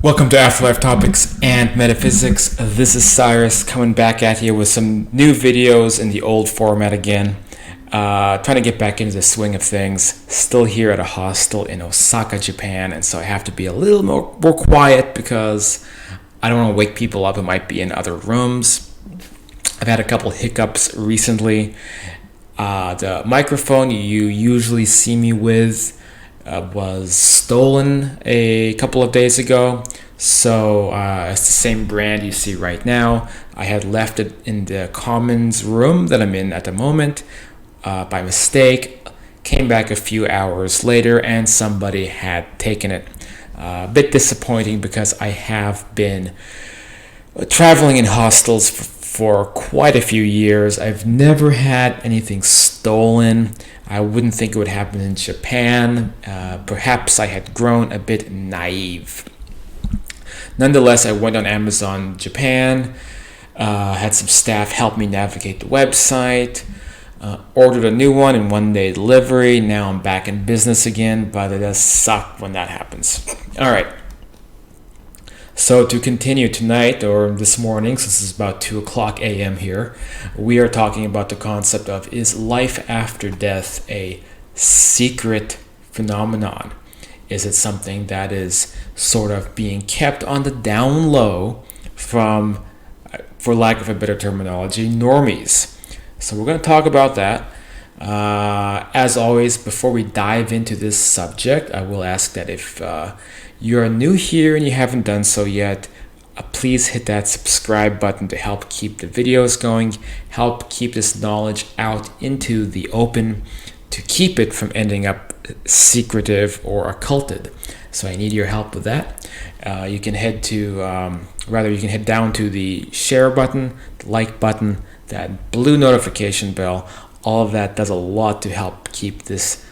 Welcome to Afterlife Topics and Metaphysics. This is Cyrus coming back at you with some new videos in the old format again. Trying to get back into the swing of things. Still here at a hostel in Osaka, Japan, and so I have to be a little more quiet because I don't want to wake people up who might be in other rooms. I've had a couple hiccups recently. The microphone you usually see me with was stolen a couple of days ago. So it's the same brand you see right now. I had left it in the commons room that I'm in at the moment by mistake. Came back a few hours later and somebody had taken it. A bit disappointing because I have been traveling in hostels for quite a few years. I've never had anything stolen. I wouldn't think it would happen in Japan. Perhaps I had grown a bit naive. Nonetheless, I went on Amazon Japan, had some staff help me navigate the website, ordered a new one in 1-day delivery. Now I'm back in business again, but it does suck when that happens. All right. So to continue tonight or this morning, since it's about 2 o'clock a.m. here, we are talking about the concept of, is life after death a secret phenomenon? Is it something that is sort of being kept on the down low from, for lack of a better terminology, normies? So we're going to talk about that. As always, before we dive into this subject, I will ask that if you're new here and you haven't done so yet, please hit that subscribe button to help keep the videos going, help keep this knowledge out into the open, to keep it from ending up secretive or occulted. So I need your help with that. You can head down to the share button, the like button, that blue notification bell. All of that does a lot to help keep this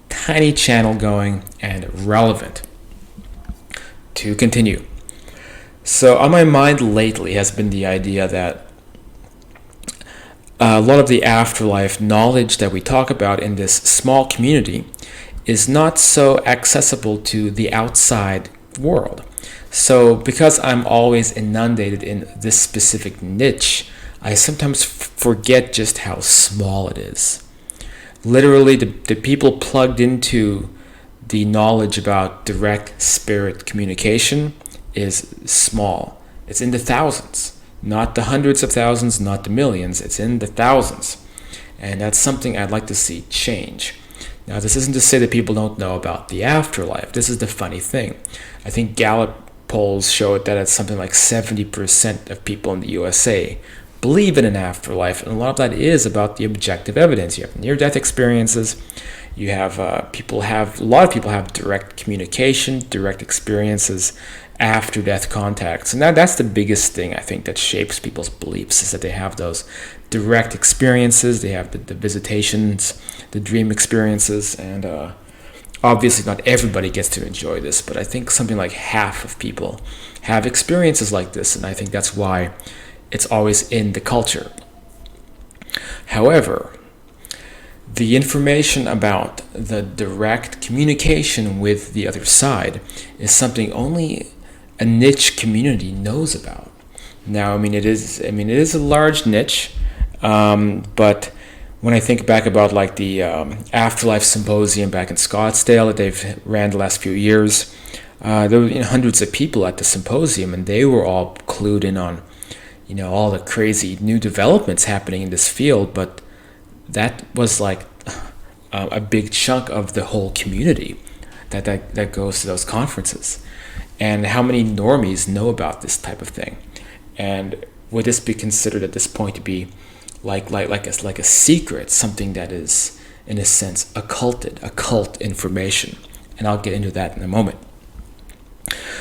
tiny channel going and relevant. To continue. So on my mind lately has been the idea that a lot of the afterlife knowledge that we talk about in this small community is not so accessible to the outside world. So because I'm always inundated in this specific niche, I sometimes forget just how small it is. Literally, the people plugged into the knowledge about direct spirit communication is small. It's in the thousands, not the hundreds of thousands, not the millions. It's in the thousands. And that's something I'd like to see change. Now, this isn't to say that people don't know about the afterlife. This is the funny thing. I think Gallup polls showed that it's something like 70% of people in the USA believe in an afterlife, and a lot of that is about the objective evidence. You have near-death experiences. You have a lot of people have direct communication, direct experiences, after death contacts, and that's the biggest thing I think that shapes people's beliefs, is that they have those direct experiences. They have the visitations, the dream experiences, and obviously not everybody gets to enjoy this, but I think something like half of people have experiences like this, and I think that's why it's always in the culture. However, the information about the direct communication with the other side is something only a niche community knows about. Now, it is a large niche, but when I think back about like the Afterlife Symposium back in Scottsdale that they've ran the last few years, there were hundreds of people at the symposium, and they were all clued in on all the crazy new developments happening in this field, but that was like a big chunk of the whole community that goes to those conferences. And how many normies know about this type of thing? And would this be considered at this point to be like a secret, something that is in a sense occult information? And I'll get into that in a moment.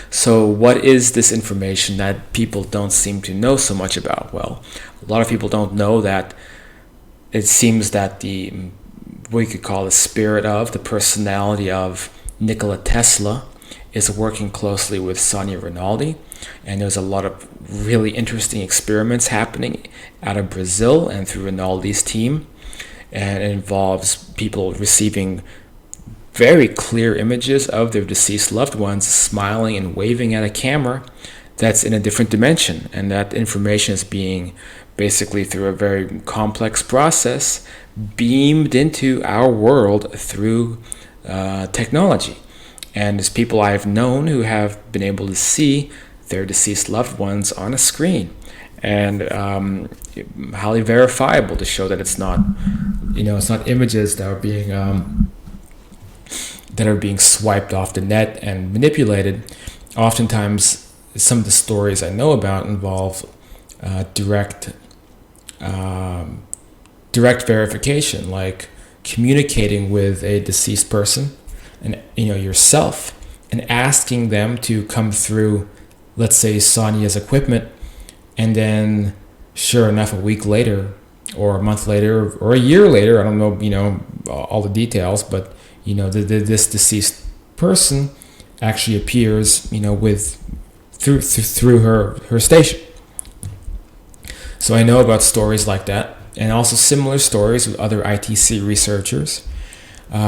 So what is this information that people don't seem to know so much about? Well, a lot of people don't know that it seems that we could call the spirit of, the personality of Nikola Tesla is working closely with Sonia Rinaldi, and there's a lot of really interesting experiments happening out of Brazil and through Rinaldi's team, and it involves people receiving very clear images of their deceased loved ones smiling and waving at a camera that's in a different dimension. And that information is being basically, through a very complex process, beamed into our world through technology. And there's people I've known who have been able to see their deceased loved ones on a screen, and highly verifiable to show that it's not, it's not images that are being swiped off the net and manipulated. Oftentimes, some of the stories I know about involve direct verification, like communicating with a deceased person and yourself, and asking them to come through, let's say, Sonia's equipment, and then sure enough, a week later or a month later or a year later, I don't know all the details, but this deceased person actually appears with through her station. So I know about stories like that, and also similar stories with other ITC researchers.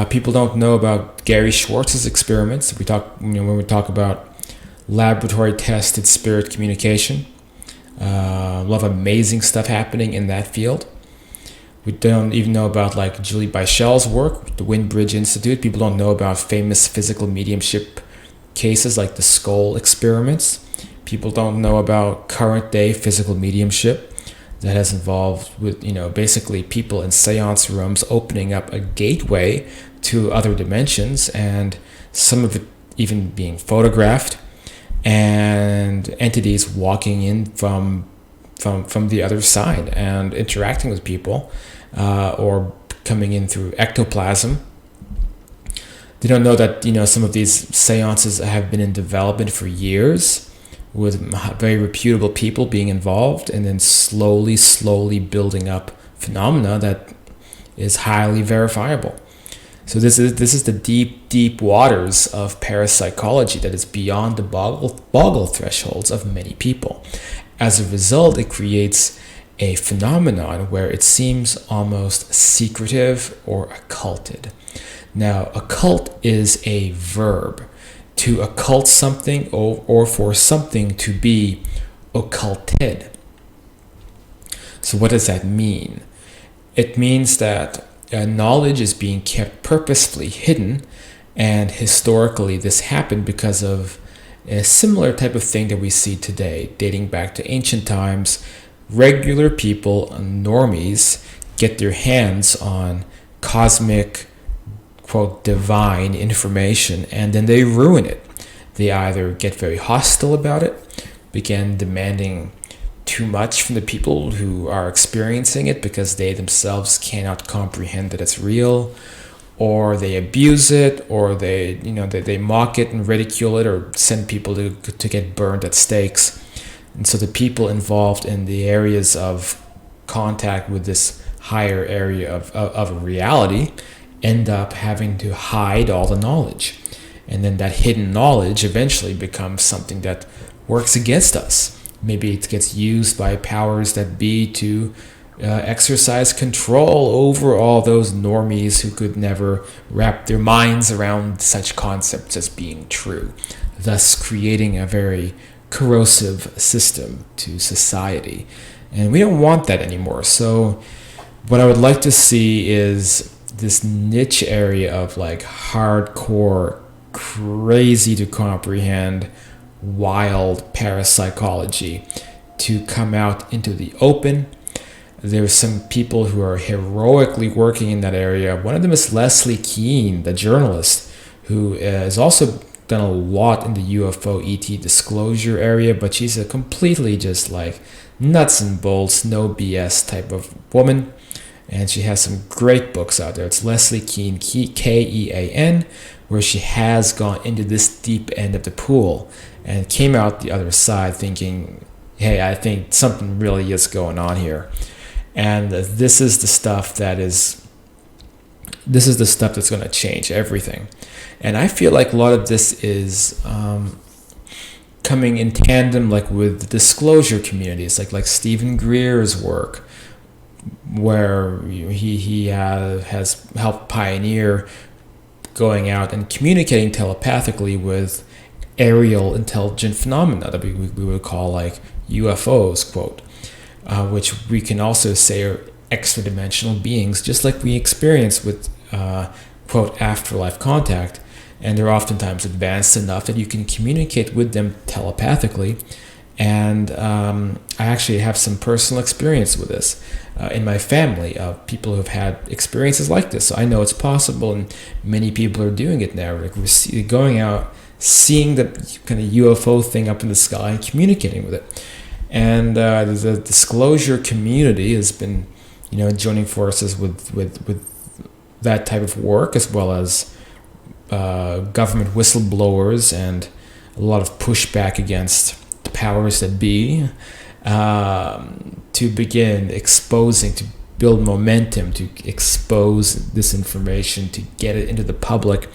People don't know about Gary Schwartz's experiments. When we talk about laboratory tested spirit communication. A lot of amazing stuff happening in that field. We don't even know about like Julie Beichel's work with the Windbridge Institute. People don't know about famous physical mediumship cases like the skull experiments. People don't know about current day physical mediumship that has involved with, basically people in seance rooms opening up a gateway to other dimensions, and some of it even being photographed, and entities walking in from the other side and interacting with people, or coming in through ectoplasm. They don't know that some of these seances have been in development for years, with very reputable people being involved, and then slowly building up phenomena that is highly verifiable. So this is the deep waters of parapsychology that is beyond the boggle thresholds of many people. As a result, it creates a phenomenon where it seems almost secretive or occulted. Now, occult is a verb. To occult something, or for something to be occulted. So what does that mean? It means that knowledge is being kept purposefully hidden, and historically this happened because of a similar type of thing that we see today, dating back to ancient times. Regular people, normies, get their hands on cosmic, quote, divine information, and then they ruin it. They either get very hostile about it, begin demanding too much from the people who are experiencing it because they themselves cannot comprehend that it's real, or they abuse it, or they mock it and ridicule it, or send people to get burned at stakes. And so the people involved in the areas of contact with this higher area of reality end up having to hide all the knowledge. And then that hidden knowledge eventually becomes something that works against us. Maybe it gets used by powers that be to exercise control over all those normies who could never wrap their minds around such concepts as being true, thus creating a very corrosive system to society. And we don't want that anymore. So what I would like to see is this niche area of like hardcore, crazy to comprehend, wild parapsychology to come out into the open. There's some people who are heroically working in that area. One of them is Leslie Keane, the journalist, who has also done a lot in the UFO ET disclosure area, but she's a completely just like nuts and bolts, no BS type of woman. And she has some great books out there. It's Leslie Keane, Kean, where she has gone into this deep end of the pool and came out the other side thinking, hey, I think something really is going on here. And this is the stuff that's going to change everything. And I feel like a lot of this is coming in tandem like with the disclosure communities, like Stephen Greer's work, where he has helped pioneer going out and communicating telepathically with aerial intelligent phenomena that we would call like UFOs, quote, which we can also say are extra dimensional beings, just like we experience with, quote, afterlife contact. And they're oftentimes advanced enough that you can communicate with them telepathically. And I actually have some personal experience with this in my family of people who have had experiences like this. So I know it's possible, and many people are doing it now. Like we're going out, seeing the kind of UFO thing up in the sky and communicating with it. And the disclosure community has been, joining forces with that type of work, as well as government whistleblowers and a lot of pushback against the powers that be, to begin exposing, to build momentum, to expose this information, to get it into the public,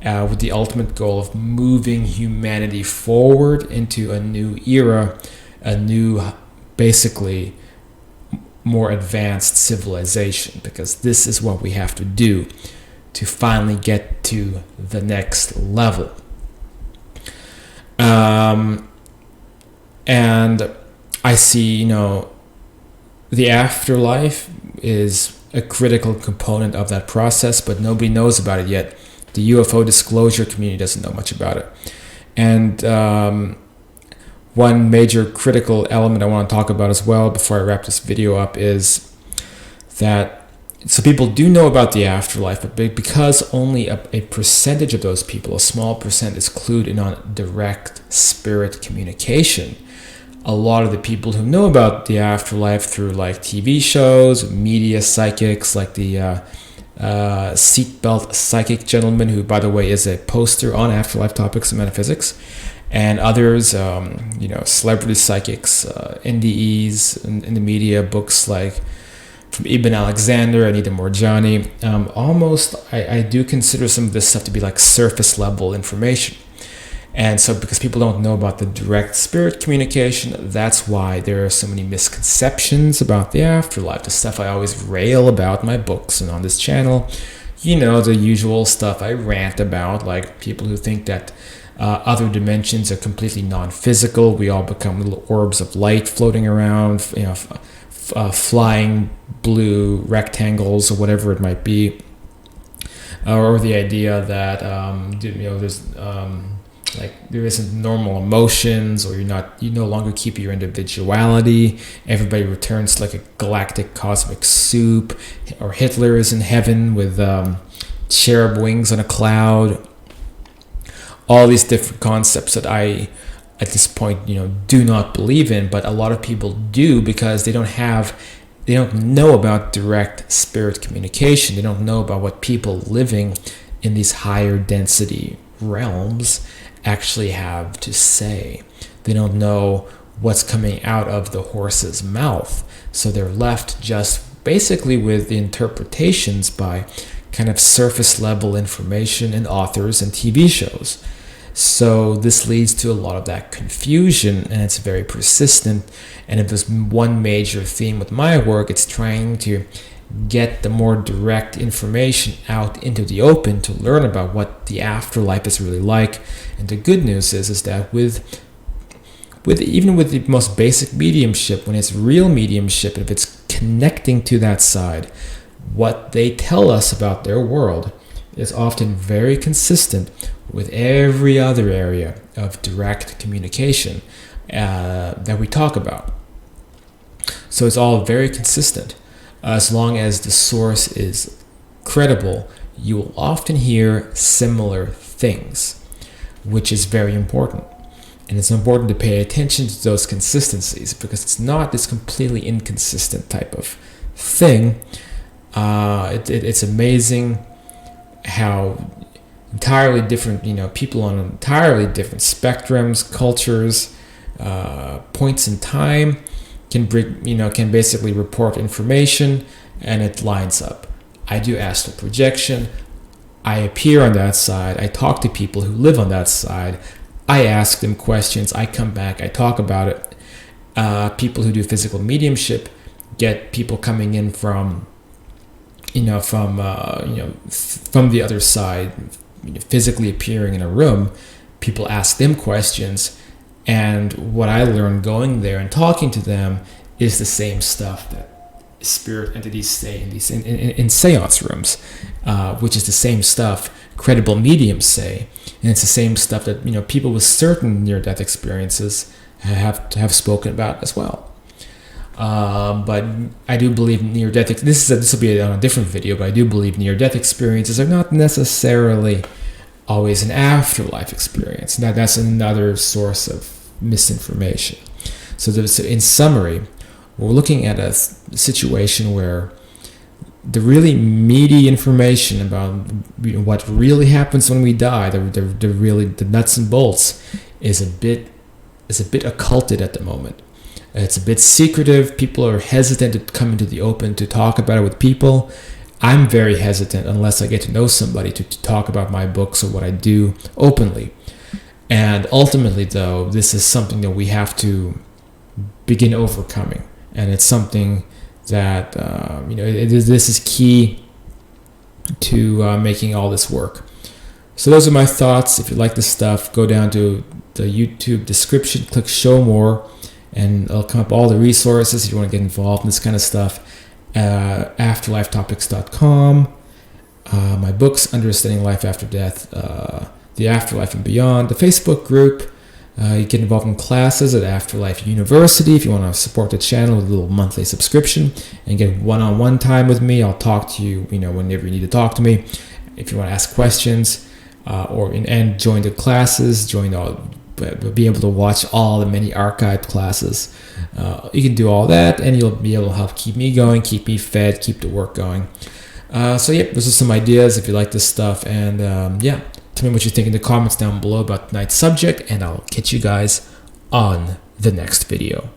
with the ultimate goal of moving humanity forward into a new era, a new, basically, more advanced civilization, because this is what we have to do to finally get to the next level. And I see, the afterlife is a critical component of that process, but nobody knows about it yet. The UFO disclosure community doesn't know much about it. And one major critical element I want to talk about as well before I wrap this video up is that, so people do know about the afterlife, but because only a percentage of those people, a small percent, is clued in on direct spirit communication, a lot of the people who know about the afterlife through like TV shows, media psychics, like the seatbelt psychic gentleman, who, by the way, is a poster on afterlife topics and metaphysics, and others, celebrity psychics, NDEs in the media, books like from Ibn Alexander, Anita Morjani. I do consider some of this stuff to be like surface level information. And so because people don't know about the direct spirit communication, that's why there are so many misconceptions about the afterlife. The stuff I always rail about in my books and on this channel. The usual stuff I rant about, like people who think that other dimensions are completely non-physical. We all become little orbs of light floating around, flying blue rectangles or whatever it might be. Or the idea that, there's... there isn't normal emotions, or you no longer keep your individuality. Everybody returns to like a galactic cosmic soup, or Hitler is in heaven with cherub wings on a cloud. All these different concepts that I, at this point, do not believe in, but a lot of people do, because they don't know about direct spirit communication. They don't know about what people living in these higher density realms actually have to say. They don't know what's coming out of the horse's mouth, so they're left just basically with the interpretations by kind of surface level information and authors and TV shows. So this leads to a lot of that confusion, and it's very persistent. And if there's one major theme with my work, it's trying to get the more direct information out into the open to learn about what the afterlife is really like. And the good news is that with even with the most basic mediumship, when it's real mediumship, if it's connecting to that side, what they tell us about their world is often very consistent with every other area of direct communication that we talk about. So it's all very consistent. As long as the source is credible, you will often hear similar things, which is very important. And it's important to pay attention to those consistencies, because it's not this completely inconsistent type of thing. It's amazing how entirely different, people on entirely different spectrums, cultures, points in time can basically report information, and it lines up. I do astral projection. I appear on that side. I talk to people who live on that side. I ask them questions. I come back. I talk about it. People who do physical mediumship get people coming in from from the other side, physically appearing in a room, people ask them questions, and what I learned going there and talking to them is the same stuff that spirit entities say in seance rooms, which is the same stuff credible mediums say, and it's the same stuff that people with certain near-death experiences have spoken about as well. But I do believe near-death. This will be on a different video, but I do believe near-death experiences are not necessarily always an afterlife experience. Now that's another source of misinformation. So in summary, we're looking at a situation where the really meaty information about what really happens when we die, the nuts and bolts, is a bit occulted at the moment. It's a bit secretive. People are hesitant to come into the open to talk about it with people. I'm very hesitant unless I get to know somebody to talk about my books or what I do openly. And ultimately, though, this is something that we have to begin overcoming. And it's something that, this is key to making all this work. So those are my thoughts. If you like this stuff, go down to the YouTube description, click show more, and it'll come up all the resources if you want to get involved in this kind of stuff. Afterlifetopics.com. My books, Understanding Life After Death, The Afterlife and Beyond, the Facebook group. You get involved in classes at Afterlife University if you want to support the channel with a little monthly subscription and get one-on-one time with me. I'll talk to you, whenever you need to talk to me. If you want to ask questions and join the classes, be able to watch all the many archived classes. You can do all that, and you'll be able to help keep me going, keep me fed, keep the work going. Those are some ideas if you like this stuff. And tell me what you think in the comments down below about tonight's subject, and I'll catch you guys on the next video.